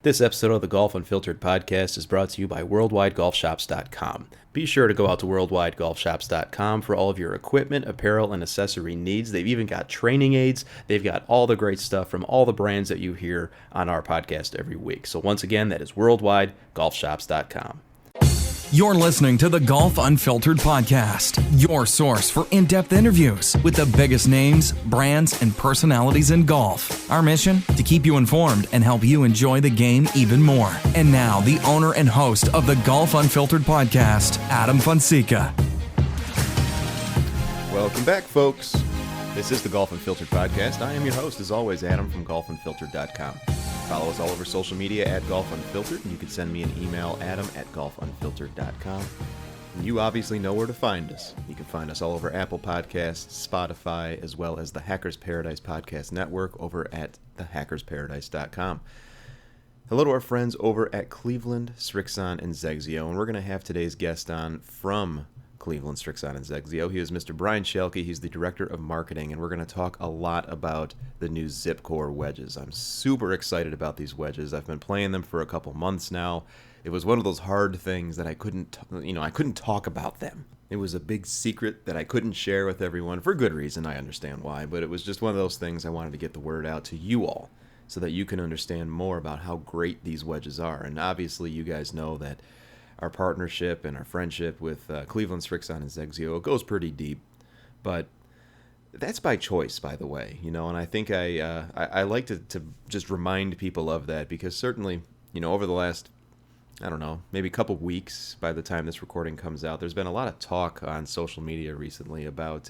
This episode of the Golf Unfiltered podcast is brought to you by WorldwideGolfShops.com. Be sure to go out to WorldwideGolfShops.com for all of your equipment, apparel, and accessory needs. They've even got training aids. They've got all the great stuff from all the brands that you hear on our podcast every week. So once again, that is WorldwideGolfShops.com. You're listening to the Golf Unfiltered podcast, your source for in-depth interviews with the biggest names, brands, and personalities in golf. Our mission? To keep you informed and help you enjoy the game even more. And now, the owner and host of the Golf Unfiltered podcast, Adam Fonseca. Welcome back, folks. This is the Golf Unfiltered podcast. I am your host, as always, Adam from golfunfiltered.com. Follow us all over social media at Golf Unfiltered, and you can send me an email, adam@golfunfiltered.com. And you obviously know where to find us. You can find us all over Apple Podcasts, Spotify, as well as the Hackers Paradise Podcast Network over at thehackersparadise.com. Hello to our friends over at Cleveland, Srixon, and XXIO, and we're going to have today's guest on from Cleveland, Srixon, and XXIO. He is Mr. Brian Schielke. He's the Director of Marketing, and we're going to talk a lot about the new ZipCore Wedges. I'm super excited about these wedges. I've been playing them for a couple months now. It was one of those hard things that I couldn't talk about them. It was a big secret that I couldn't share with everyone, for good reason. I understand why, but it was just one of those things I wanted to get the word out to you all so that you can understand more about how great these wedges are. And obviously, you guys know that our partnership and our friendship with Cleveland, Srixon, and XXIO goes pretty deep, but that's by choice, by the way, and I think I like to just remind people of that, because certainly, over the last, I don't know, maybe a couple weeks by the time this recording comes out, there's been a lot of talk on social media recently about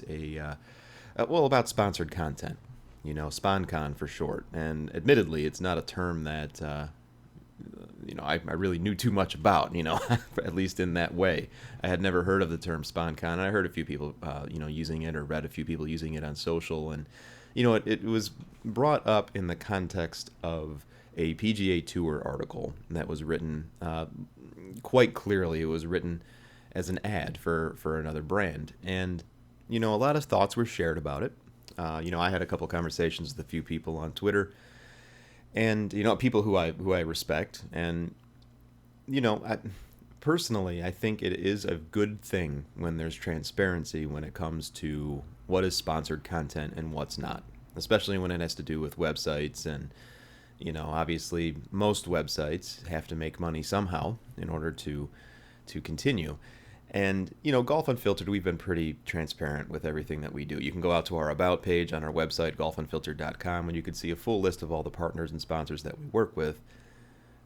about sponsored content, SponCon for short, and admittedly, it's not a term that I really knew too much about, at least in that way. I had never heard of the term SponCon, and I heard a few people, using it, or read a few people using it on social, and, it was brought up in the context of a PGA Tour article that was written, quite clearly, it was written as an ad for another brand, and, a lot of thoughts were shared about it. I had a couple conversations with a few people on Twitter, and people who I respect, and personally I think it is a good thing when there's transparency when it comes to what is sponsored content and what's not, especially when it has to do with websites. And obviously most websites have to make money somehow in order to continue. And, Golf Unfiltered, we've been pretty transparent with everything that we do. You can go out to our About page on our website, golfunfiltered.com, and you can see a full list of all the partners and sponsors that we work with.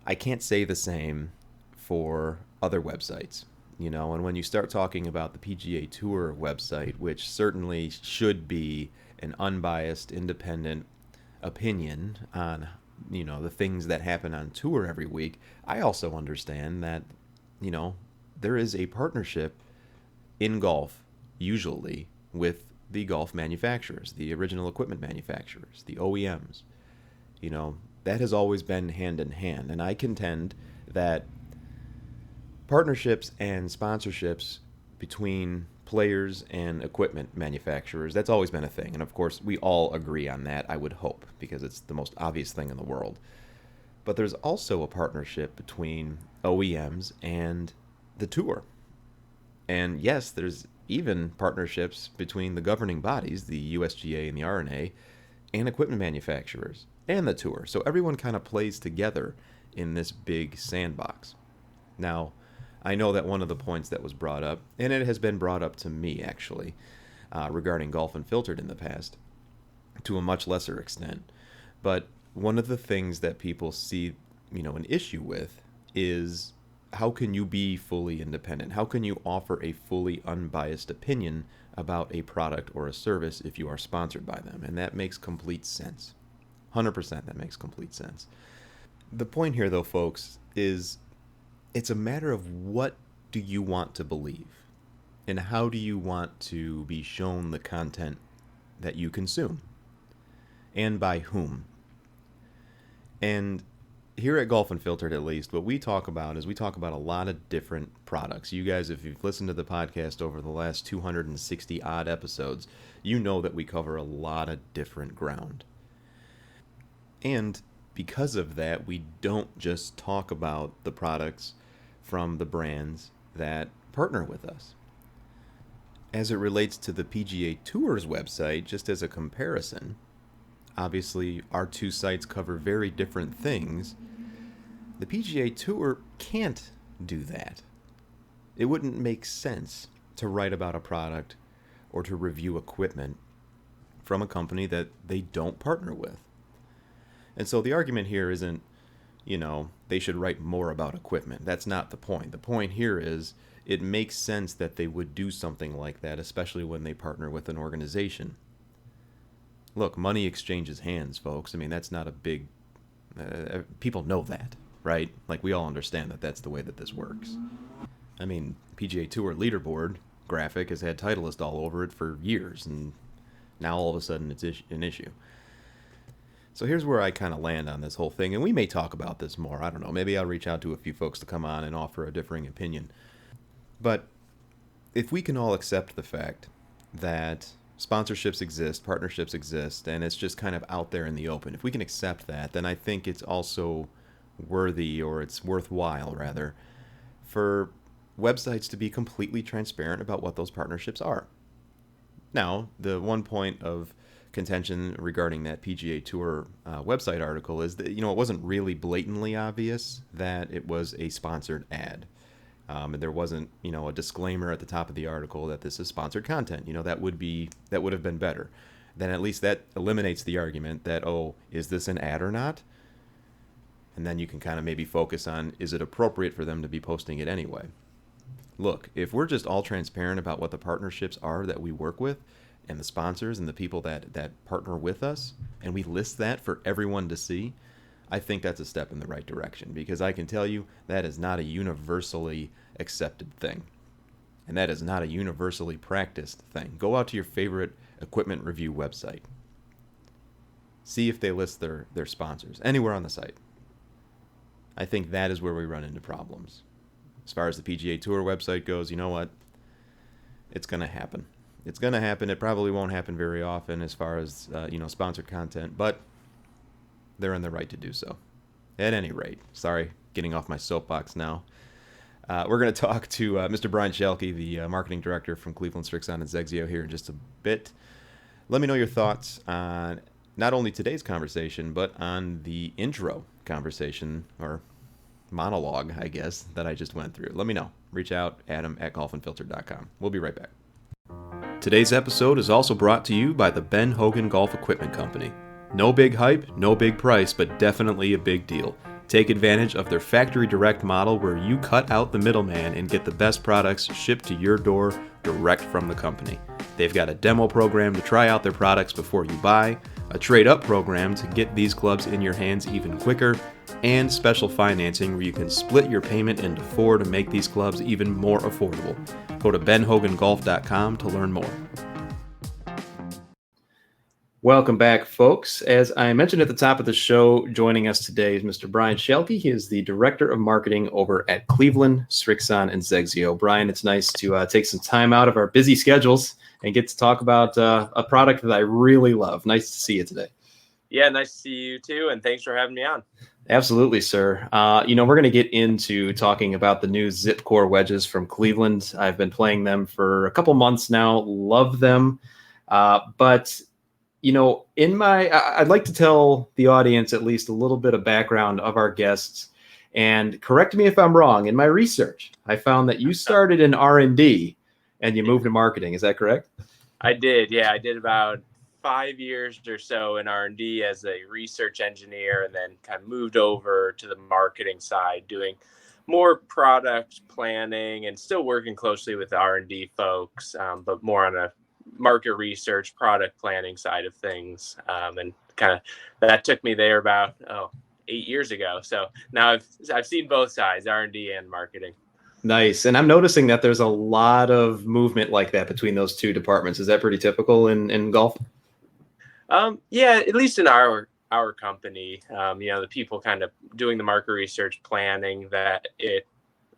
I can't say the same for other websites, and when you start talking about the PGA Tour website, which certainly should be an unbiased, independent opinion on, the things that happen on tour every week, I also understand that, there is a partnership in golf, usually, with the golf manufacturers, the original equipment manufacturers, the OEMs. That has always been hand in hand. And I contend that partnerships and sponsorships between players and equipment manufacturers, that's always been a thing. And of course, we all agree on that, I would hope, because it's the most obvious thing in the world. But there's also a partnership between OEMs and the tour. And yes, there's even partnerships between the governing bodies, the USGA and the R&A, and equipment manufacturers and the tour. So everyone kind of plays together in this big sandbox. Now, I know that one of the points that was brought up, and it has been brought up to me actually, regarding Golf Unfiltered in the past, to a much lesser extent, but one of the things that people see, an issue with is, how can you be fully independent? How can you offer a fully unbiased opinion about a product or a service if you are sponsored by them? And that makes complete sense. 100% that makes complete sense. The point here, though, folks, is it's a matter of what do you want to believe, and how do you want to be shown the content that you consume, and by whom. And here at Golf Unfiltered, at least, what we talk about is we talk about a lot of different products. You guys, if you've listened to the podcast over the last 260 odd episodes, you know that we cover a lot of different ground. And because of that, we don't just talk about the products from the brands that partner with us. As it relates to the PGA Tour's website, just as a comparison, obviously our two sites cover very different things. The PGA Tour can't do that. It wouldn't make sense to write about a product or to review equipment from a company that they don't partner with. And so the argument here isn't, they should write more about equipment. That's not the point. The point here is it makes sense that they would do something like that, especially when they partner with an organization. Look, money exchanges hands, folks. I mean, that's not a big... people know that, right? Like, we all understand that that's the way that this works. I mean, PGA Tour leaderboard graphic has had Titleist all over it for years, and now all of a sudden it's an issue. So here's where I kind of land on this whole thing, and we may talk about this more. I don't know. Maybe I'll reach out to a few folks to come on and offer a differing opinion. But if we can all accept the fact that sponsorships exist, partnerships exist, and it's just kind of out there in the open, if we can accept that, then I think it's also worthy, or it's worthwhile, rather, for websites to be completely transparent about what those partnerships are. Now, the one point of contention regarding that PGA Tour website article is that, it wasn't really blatantly obvious that it was a sponsored ad. And there wasn't, a disclaimer at the top of the article that this is sponsored content. That would have been better. Then at least that eliminates the argument that, is this an ad or not? And then you can kind of maybe focus on, is it appropriate for them to be posting it anyway? Look, if we're just all transparent about what the partnerships are that we work with, and the sponsors and the people that partner with us, and we list that for everyone to see, I think that's a step in the right direction, because I can tell you that is not a universally accepted thing. And that is not a universally practiced thing. Go out to your favorite equipment review website. See if they list their sponsors anywhere on the site. I think that is where we run into problems. As far as the PGA Tour website goes, you know what? It's going to happen. It's going to happen. It probably won't happen very often as far as, sponsored content, but they're in the right to do so. At any rate, sorry, getting off my soapbox now. We're going to talk to Mr. Brian Schielke, the marketing director from Cleveland, Srixon, and XXIO here in just a bit. Let me know your thoughts on not only today's conversation, but on the intro conversation, or monologue, I guess, that I just went through. Let me know. Reach out, adam@golfunfiltered.com. We'll be right back. Today's episode is also brought to you by the Ben Hogan Golf Equipment Company. No big hype, no big price, but definitely a big deal. Take advantage of their factory direct model where you cut out the middleman and get the best products shipped to your door direct from the company. They've got a demo program to try out their products before you buy, a trade-up program to get these clubs in your hands even quicker, and special financing where you can split your payment into 4 to make these clubs even more affordable. Go to benhogangolf.com to learn more. Welcome back, folks. As I mentioned at the top of the show, joining us today is Mr. Brian Schielke. He is the Director of Marketing over at Cleveland, Srixon, and XXIO. Brian, it's nice to take some time out of our busy schedules and get to talk about a product that I really love. Nice to see you today. Yeah, nice to see you too, and thanks for having me on. Absolutely, sir. We're going to get into talking about the new ZipCore wedges from Cleveland. I've been playing them for a couple months now. Love them. But I'd like to tell the audience at least a little bit of background of our guests. And correct me if I'm wrong. In my research, I found that you started in R&D and you moved to marketing. Is that correct? I did. Yeah, I did about 5 years or so in R&D as a research engineer, and then kind of moved over to the marketing side, doing more product planning and still working closely with the R&D folks, but more on a market research, product planning side of things. And kind of that took me there about 8 years ago. So now I've seen both sides, R&D and marketing. Nice. And I'm noticing that there's a lot of movement like that between those two departments. Is that pretty typical in golf? Yeah, at least in our company, the people kind of doing the market research planning, that it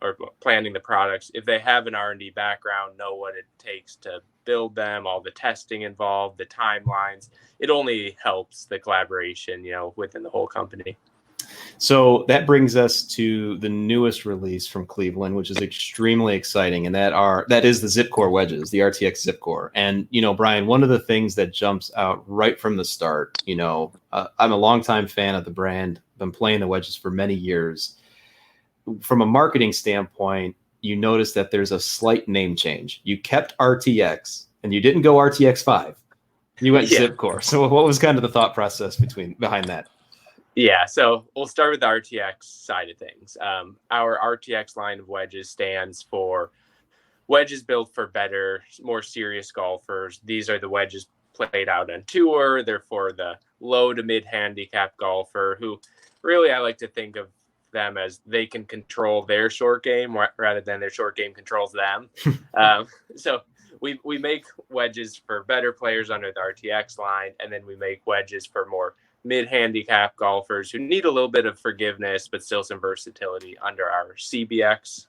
or planning the products, if they have an R&D background, know what it takes to build them, all the testing involved, the timelines, it only helps the collaboration, within the whole company. So that brings us to the newest release from Cleveland, which is extremely exciting, and that is the ZipCore wedges, the RTX ZipCore. And Brian, one of the things that jumps out right from the start, I'm a longtime fan of the brand, been playing the wedges for many years. From a marketing standpoint, you notice that there's a slight name change. You kept RTX, and you didn't go RTX 5. You went ZipCore. So what was kind of the thought process behind that? Yeah, so we'll start with the RTX side of things. Our RTX line of wedges stands for wedges built for better, more serious golfers. These are the wedges played out on tour. They're for the low to mid handicap golfer who really, I like to think of them as they can control their short game rather than their short game controls them. So we make wedges for better players under the RTX line, and then we make wedges for more mid-handicap golfers who need a little bit of forgiveness but still some versatility under our CBX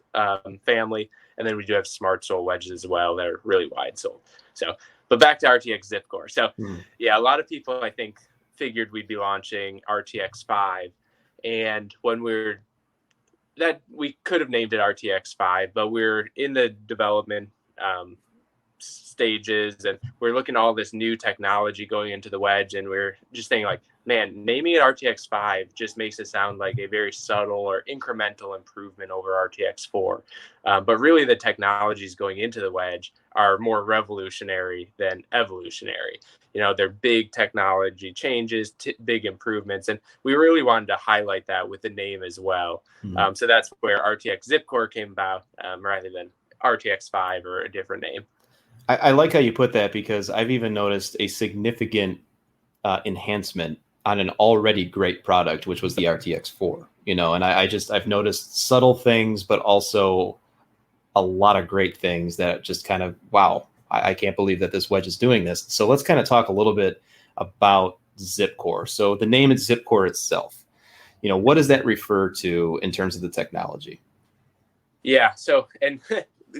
family. And then we do have smart sole wedges as well. They're really wide sole. So, but back to RTX ZipCore. So yeah, a lot of people I think figured we'd be launching RTX 5, and when we could have named it RTX 5, but we're in the development stages, and we're looking at all this new technology going into the wedge, and we're just thinking like, man, naming it RTX 5 just makes it sound like a very subtle or incremental improvement over RTX 4. But really the technologies going into the wedge are more revolutionary than evolutionary. They're big technology changes, big improvements, and we really wanted to highlight that with the name as well. So that's where RTX ZipCore came about, rather than RTX 5 or a different name. I like how you put that, because I've even noticed a significant enhancement on an already great product, which was the RTX 4. And I've noticed subtle things, but also a lot of great things that just kind of, wow, I can't believe that this wedge is doing this. So let's kind of talk a little bit about ZipCore. So the name is ZipCore itself. What does that refer to in terms of the technology? Yeah. So, and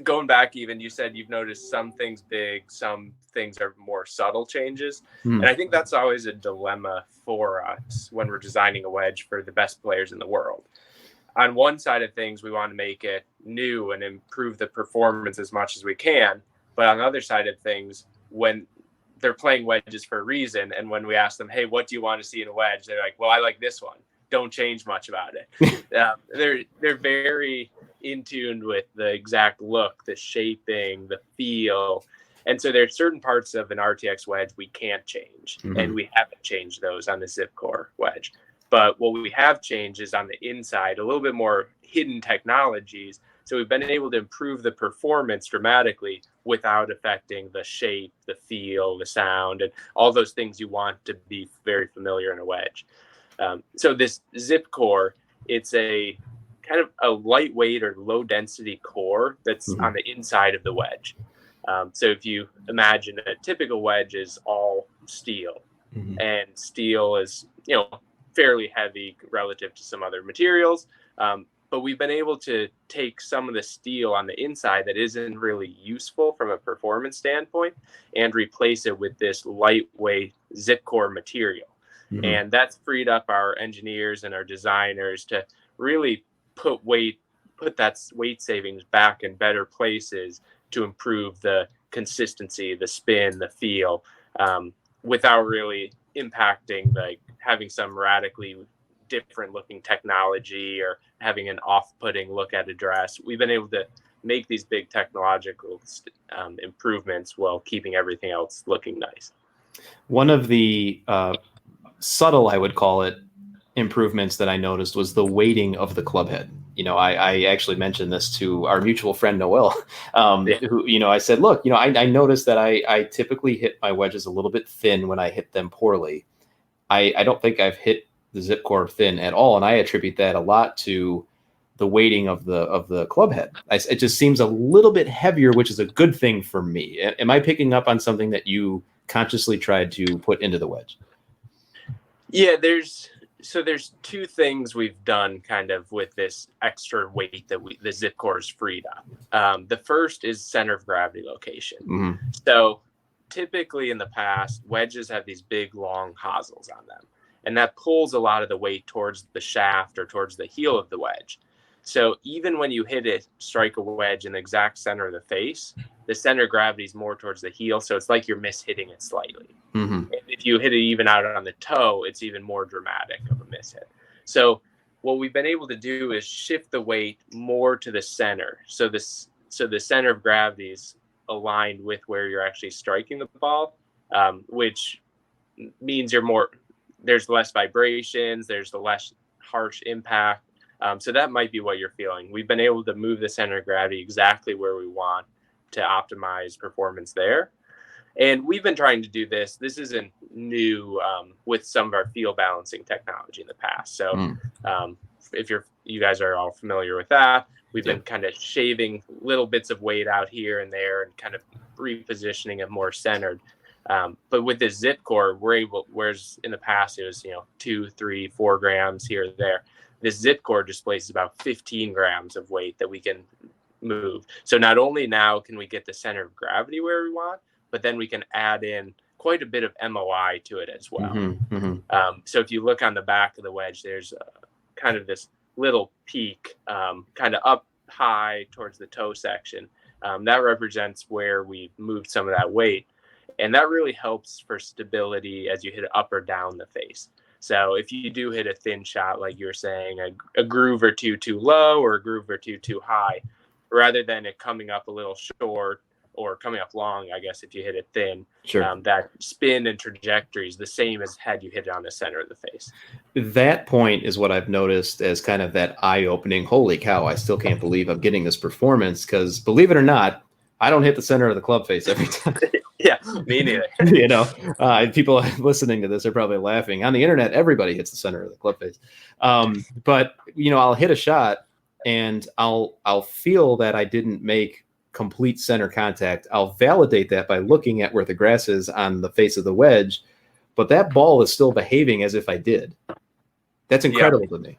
going back, even you said you've noticed some things big, some things are more subtle changes. And I think that's always a dilemma for us when we're designing a wedge for the best players in the world. On one side of things, we want to make it new and improve the performance as much as we can. But on the other side of things, when they're playing wedges for a reason, and when we ask them, hey, what do you want to see in a wedge? They're like, well, I like this one. Don't change much about it. They're very in tune with the exact look, the shaping, the feel. And so there's certain parts of an RTX wedge we can't change. And we haven't changed those on the ZipCore wedge. But what we have changed is on the inside, a little bit more hidden technologies. So we've been able to improve the performance dramatically without affecting the shape, the feel, the sound, and all those things you want to be very familiar in a wedge. So this ZipCore, it's a kind of a lightweight or low density core that's on the inside of the wedge. So if you imagine a typical wedge is all steel, and steel is, fairly heavy relative to some other materials. But we've been able to take some of the steel on the inside that isn't really useful from a performance standpoint and replace it with this lightweight ZipCore material. And that's freed up our engineers and our designers to really put that weight savings back in better places to improve the consistency, the spin, the feel, without really impacting, like having some radically different looking technology or having an off-putting look at a dress. We've been able to make these big technological improvements while keeping everything else looking nice. One of the subtle, I would call it, improvements that I noticed was the weighting of the club head. I actually mentioned this to our mutual friend Noel, who, I said, look, I noticed that I typically hit my wedges a little bit thin when I hit them poorly. I don't think I've hit the ZipCore thin at all, and I attribute that a lot to the weighting of the club head. It just seems a little bit heavier, which is a good thing for me. Am I picking up on something that you consciously tried to put into the wedge? Yeah, there's So there's two things we've done kind of with this extra weight that the ZipCore is freed up. The first is center of gravity location. Mm-hmm. So typically in the past, wedges have these big long hosels on them, and that pulls a lot of the weight towards the shaft or towards the heel of the wedge. So even when you strike a wedge in the exact center of the face, the center of gravity is more towards the heel. So it's like you're mishitting it slightly. Mm-hmm. And if you hit it even out on the toe, it's even more dramatic of a mishit. So what we've been able to do is shift the weight more to the center. So the center of gravity is aligned with where you're actually striking the ball, which means there's less vibrations, there's the less harsh impact. So that might be what you're feeling. We've been able to move the center of gravity exactly where we want to optimize performance there. And we've been trying to do this. This isn't new with some of our field balancing technology in the past. So if you guys are all familiar with that, we've been kind of shaving little bits of weight out here and there and kind of repositioning it more centered. But with this ZipCore, whereas in the past it was 2, 3, 4 grams here or there. This ZipCore displaces about 15 grams of weight that we can move. So not only now can we get the center of gravity where we want, but then we can add in quite a bit of MOI to it as well. Mm-hmm. Mm-hmm. So if you look on the back of the wedge, there's kind of this little peak kind of up high towards the toe section. That represents where we moved some of that weight. And that really helps for stability as you hit it up or down the face. So if you do hit a thin shot, like you were saying, a groove or two too low or a groove or two too high, rather than it coming up a little short or coming up long, I guess if you hit it thin, that spin and trajectory is the same as had you hit it on the center of the face. That point is what I've noticed as kind of that eye-opening, holy cow, I still can't believe I'm getting this performance, because believe it or not, I don't hit the center of the club face every time. Yeah, me neither. People listening to this are probably laughing. On the internet, everybody hits the center of the club face. But I'll hit a shot and I'll feel that I didn't make complete center contact. I'll validate that by looking at where the grass is on the face of the wedge, but that ball is still behaving as if I did. That's incredible to me.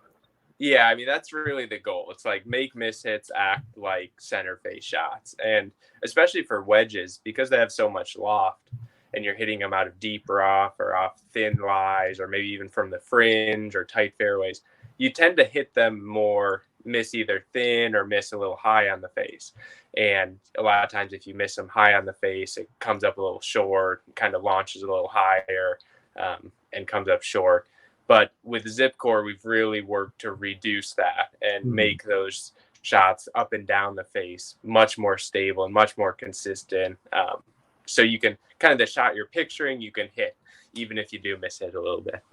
Yeah, I mean, that's really the goal. It's like make mishits act like center face shots. And especially for wedges, because they have so much loft and you're hitting them out of deep rough or off thin lies or maybe even from the fringe or tight fairways, you tend to hit them more, miss either thin or miss a little high on the face. And a lot of times if you miss them high on the face, it comes up a little short, kind of launches a little higher and comes up short. But with ZipCore, we've really worked to reduce that and make those shots up and down the face much more stable and much more consistent. So you can kind of the shot you're picturing, you can hit, even if you do miss it a little bit.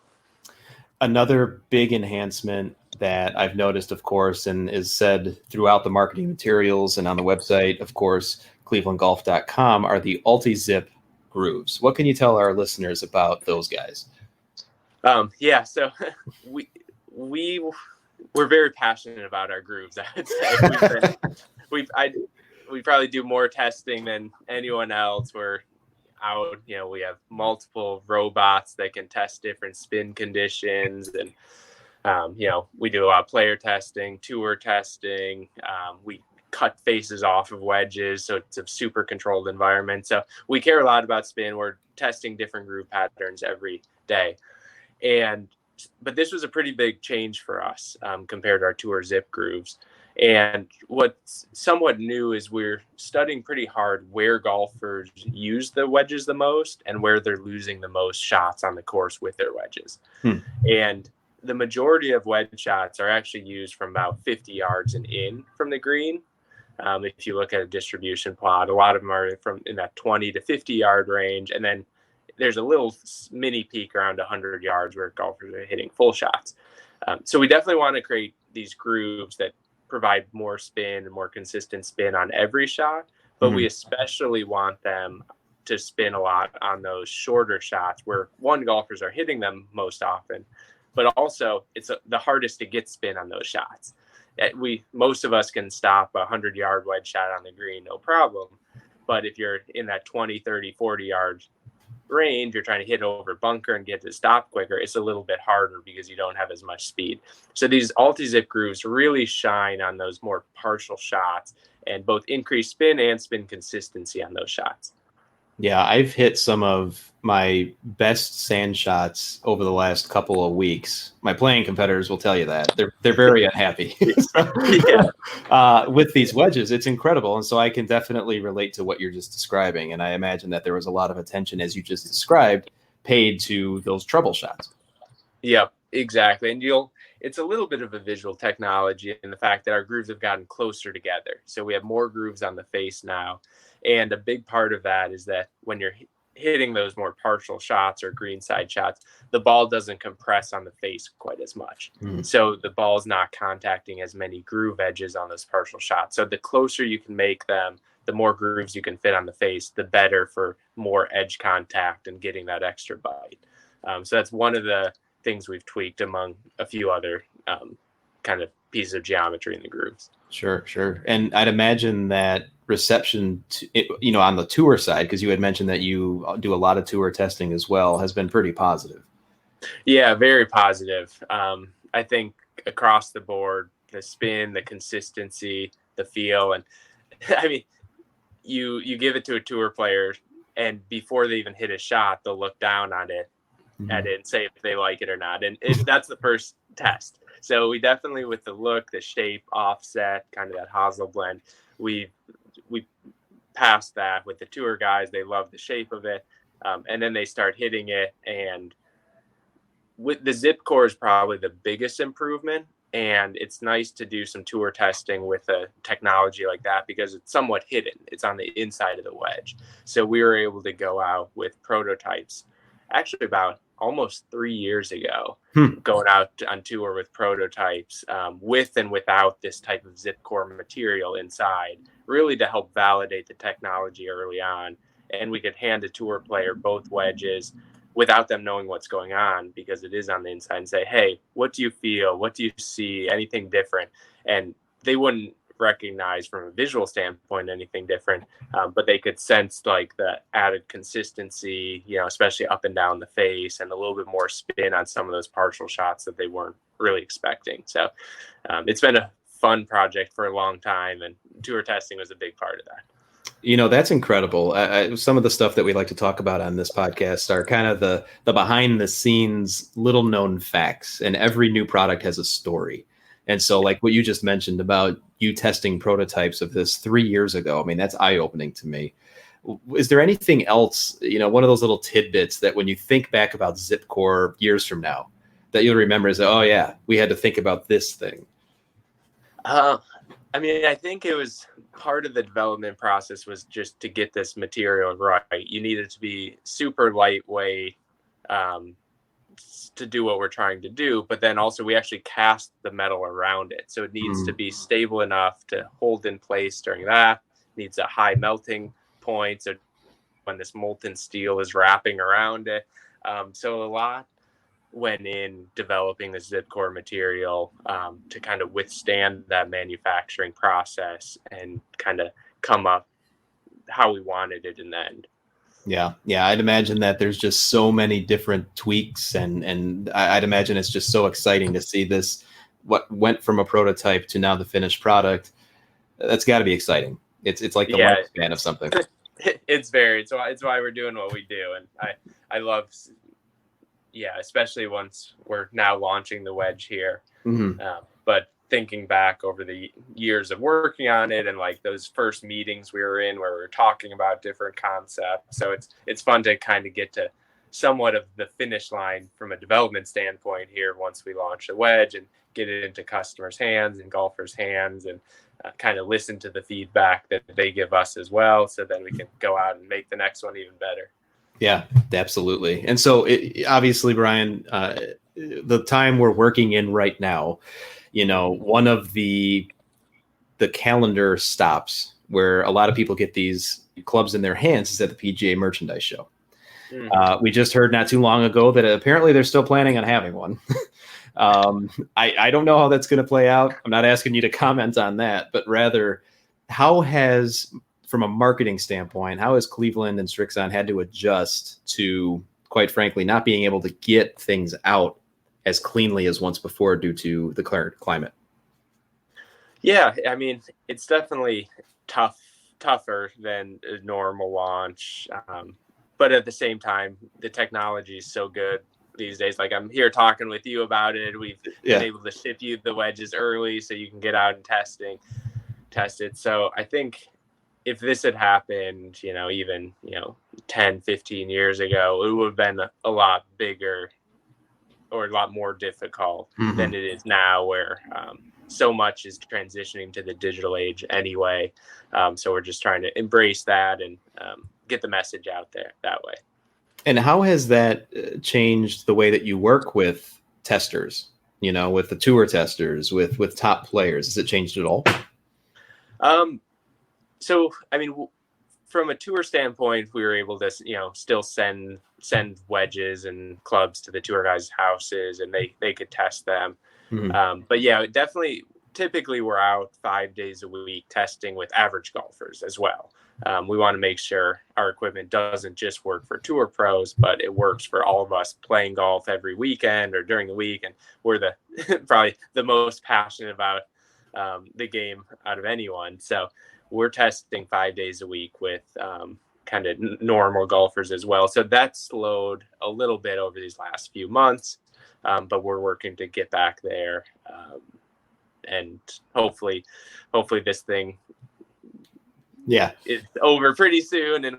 Another big enhancement that I've noticed, of course, and is said throughout the marketing materials and on the website, of course, clevelandgolf.com, are the Ulti-Zip grooves. What can you tell our listeners about those guys? So we're very passionate about our grooves. I would say we probably do more testing than anyone else. We're out, we have multiple robots that can test different spin conditions, and we do a lot of player testing, tour testing. We cut faces off of wedges, so it's a super controlled environment. So we care a lot about spin. We're testing different groove patterns every day. But this was a pretty big change for us compared to our tour zip grooves. And what's somewhat new is we're studying pretty hard where golfers use the wedges the most and where they're losing the most shots on the course with their wedges. And the majority of wedge shots are actually used from about 50 yards and in from the green. If you look at a distribution plot, a lot of them are from in that 20 to 50 yard range. And then there's a little mini peak around 100 yards where golfers are hitting full shots. So we definitely want to create these grooves that provide more spin and more consistent spin on every shot, but we especially want them to spin a lot on those shorter shots where golfers are hitting them most often, but also it's the hardest to get spin on those shots. Most of us can stop a 100-yard wedge shot on the green, no problem. But if you're in that 20, 30, 40 yard range, you're trying to hit over bunker and get to stop quicker, it's a little bit harder because you don't have as much speed. So these Ulti-Zip grooves really shine on those more partial shots and both increase spin and spin consistency on those shots. Yeah, I've hit some of my best sand shots over the last couple of weeks. My playing competitors will tell you that. They're very unhappy. With these wedges, it's incredible. And so I can definitely relate to what you're just describing. And I imagine that there was a lot of attention, as you just described, paid to those trouble shots. Yep, exactly. And it's a little bit of a visual technology in the fact that our grooves have gotten closer together. So we have more grooves on the face now. And a big part of that is that when you're hitting those more partial shots or greenside shots, the ball doesn't compress on the face quite as much. So the ball's not contacting as many groove edges on those partial shots. So the closer you can make them, the more grooves you can fit on the face, the better for more edge contact and getting that extra bite. So that's one of the things we've tweaked among a few other kind of pieces of geometry in the grooves. Sure. And I'd imagine that reception, on the tour side, because you had mentioned that you do a lot of tour testing as well, has been pretty positive. Yeah, very positive. I think across the board, the spin, the consistency, the feel, and I mean, you give it to a tour player, and before they even hit a shot, they'll look down on it at it and say if they like it or not. And that's the first test. So we definitely, with the look, the shape, offset, kind of that hosel blend, we passed that with the tour guys. They love the shape of it. And then they start hitting it. And with the ZipCore is probably the biggest improvement. And it's nice to do some tour testing with a technology like that because it's somewhat hidden. It's on the inside of the wedge. So we were able to go out with prototypes actually about almost 3 years ago, going out on tour with prototypes with and without this type of ZipCore material inside, really to help validate the technology early on. And we could hand a tour player both wedges without them knowing what's going on, because it is on the inside, and say, hey, what do you feel? What do you see? Anything different? And they wouldn't recognize from a visual standpoint anything different, but they could sense like the added consistency, especially up and down the face, and a little bit more spin on some of those partial shots that they weren't really expecting. So it's been a fun project for a long time, and tour testing was a big part of that. That's incredible. Some of the stuff that we like to talk about on this podcast are kind of the behind the scenes, little known facts, and every new product has a story. And so like what you just mentioned about you testing prototypes of this 3 years ago, I mean, that's eye-opening to me. Is there anything else, one of those little tidbits that when you think back about ZipCore years from now, that you'll remember as, oh yeah, we had to think about this thing? I think it was part of the development process was just to get this material right. You need it to be super lightweight, to do what we're trying to do, but then also we actually cast the metal around it. So it needs to be stable enough to hold in place during that. It needs a high melting point. So when this molten steel is wrapping around it. So a lot went in developing the ZipCore material to kind of withstand that manufacturing process and kind of come up how we wanted it in the end. Yeah. I'd imagine that there's just so many different tweaks, and I'd imagine it's just so exciting to see this, what went from a prototype to now the finished product. That's got to be exciting. It's like the lifespan of something. It's why we're doing what we do, and I love, especially once we're now launching the wedge here. But thinking back over the years of working on it and like those first meetings we were in where we were talking about different concepts. So it's fun to kind of get to somewhat of the finish line from a development standpoint here once we launch the wedge and get it into customers' hands and golfers' hands, and kind of listen to the feedback that they give us as well. So then we can go out and make the next one even better. Yeah, absolutely. And so obviously, Brian, the time we're working in right now, one of the calendar stops where a lot of people get these clubs in their hands is at the PGA Merchandise Show. We just heard not too long ago that apparently they're still planning on having one. I don't know how that's going to play out. I'm not asking you to comment on that, but rather, how has from a marketing standpoint, how has Cleveland and Srixon had to adjust to, quite frankly, not being able to get things out as cleanly as once before due to the current climate? Yeah, I mean, it's definitely tougher than a normal launch. But at the same time, the technology is so good these days. Like, I'm here talking with you about it. We've been able to ship you the wedges early so you can get out and test it. So I think if this had happened, even 10, 15 years ago, it would have been a lot bigger or a lot more difficult than it is now, where so much is transitioning to the digital age anyway. So we're just trying to embrace that and get the message out there that way. And how has that changed the way that you work with testers, with the tour testers, with top players? Has it changed at all? So, I mean, from a tour standpoint, we were able to, still send wedges and clubs to the tour guys' houses, and they could test them. But yeah, typically we're out 5 days a week testing with average golfers as well. We want to make sure our equipment doesn't just work for tour pros, but it works for all of us playing golf every weekend or during the week. And we're probably the most passionate about the game out of anyone. So we're testing 5 days a week with kind of normal golfers as well. So that slowed a little bit over these last few months, but we're working to get back there. And hopefully this thing is over pretty soon. And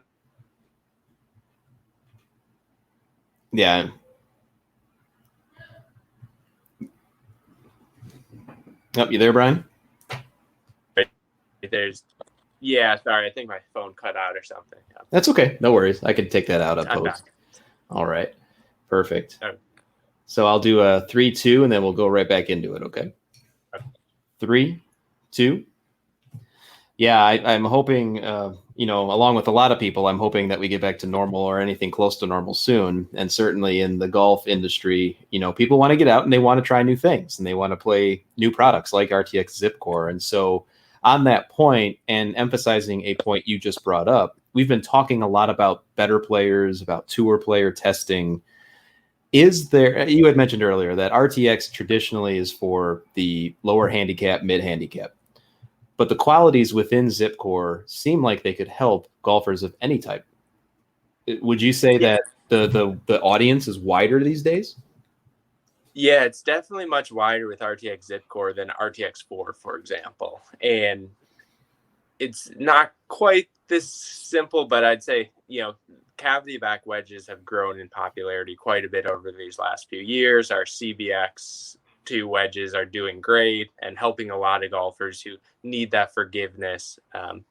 yeah. Oh, you there, Brian? Sorry, I think my phone cut out or something. That's okay. No worries. I can take that out up post. All right. Perfect. Okay. So I'll do a 3-2 and then we'll go right back into it. Okay. 3, 2. Yeah, I'm hoping, along with a lot of people, I'm hoping that we get back to normal or anything close to normal soon. And certainly in the golf industry, people want to get out and they want to try new things and they want to play new products like RTX ZipCore. And so on that point, and emphasizing a point you just brought up, we've been talking a lot about better players, about tour player testing. You had mentioned earlier that RTX traditionally is for the lower handicap, mid handicap, but the qualities within ZipCore seem like they could help golfers of any type. Would you say that the audience is wider these days? Yeah, it's definitely much wider with RTX ZipCore than RTX4, for example. And it's not quite this simple, but I'd say, cavity back wedges have grown in popularity quite a bit over these last few years. Our CBX2 wedges are doing great and helping a lot of golfers who need that forgiveness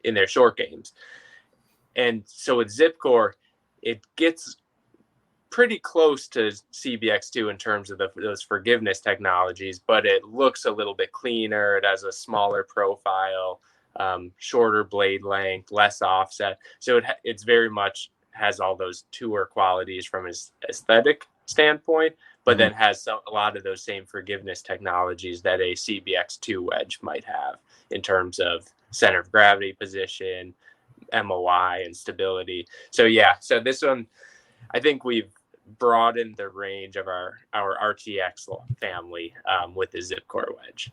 in their short games. And so with ZipCore, it gets pretty close to CBX2 in terms of those forgiveness technologies, but it looks a little bit cleaner. It has a smaller profile, shorter blade length, less offset. So it's very much has all those tour qualities from his aesthetic standpoint, but then has a lot of those same forgiveness technologies that a CBX2 wedge might have in terms of center of gravity position, MOI, and stability. So this one, I think we've broadened the range of our RTX family with the ZipCore wedge.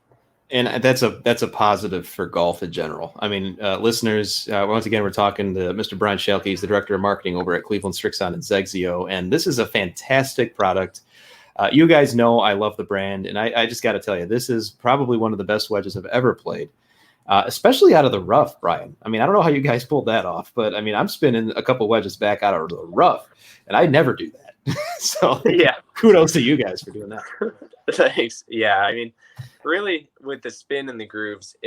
And that's a positive for golf in general. I mean, listeners, once again, we're talking to Mr. Brian Schielke. He's the director of marketing over at Cleveland Srixon and XXIO, and this is a fantastic product. You guys know I love the brand, and I just got to tell you, this is probably one of the best wedges I've ever played, especially out of the rough, Brian. I mean, I don't know how you guys pulled that off, but I mean, I'm spinning a couple wedges back out of the rough, and I never do that. So yeah, kudos to you guys for doing that. Thanks. Yeah, I mean, really with the spin and the grooves,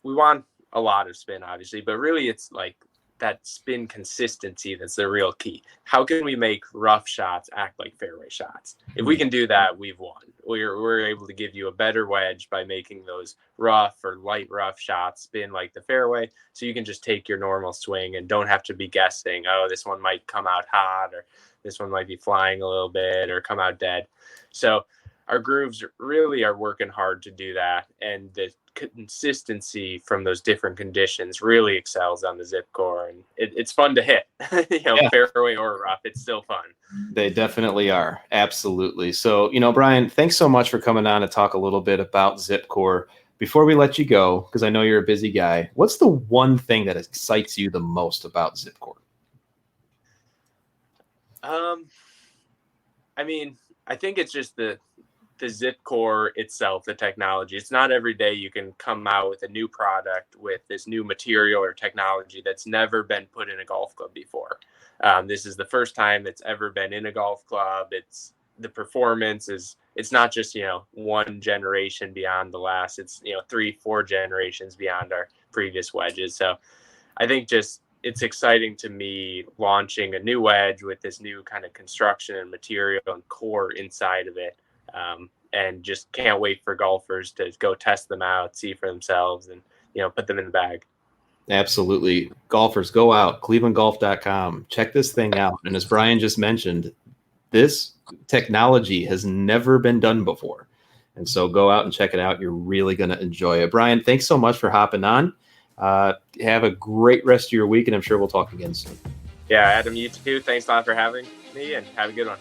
we want a lot of spin, obviously, but really it's like that spin consistency that's the real key. How can we make rough shots act like fairway shots? If we can do that, we've won. We're able to give you a better wedge by making those rough or light rough shots spin like the fairway, so you can just take your normal swing and don't have to be guessing, oh, this one might come out hot or this one might be flying a little bit or come out dead. So our grooves really are working hard to do that. And the consistency from those different conditions really excels on the ZipCore, and it's fun to hit. Yeah. Fairway or rough, it's still fun. They definitely are. Absolutely. So, Brian, thanks so much for coming on to talk a little bit about ZipCore. Before we let you go, because I know you're a busy guy, what's the one thing that excites you the most about ZipCore? I think it's just the ZipCore itself, the technology. It's not every day you can come out with a new product with this new material or technology that's never been put in a golf club before. This is the first time it's ever been in a golf club. The performance it's not just, one generation beyond the last. It's, 3-4 generations beyond our previous wedges. So I think just it's exciting to me launching a new wedge with this new kind of construction and material and core inside of it. And just can't wait for golfers to go test them out, see for themselves, and, put them in the bag. Absolutely. Golfers, go out, clevelandgolf.com, check this thing out. And as Brian just mentioned, this technology has never been done before. And so go out and check it out. You're really going to enjoy it. Brian, thanks so much for hopping on. Have a great rest of your week, and I'm sure we'll talk again soon. Yeah, Adam, you too. Thanks a lot for having me, and have a good one.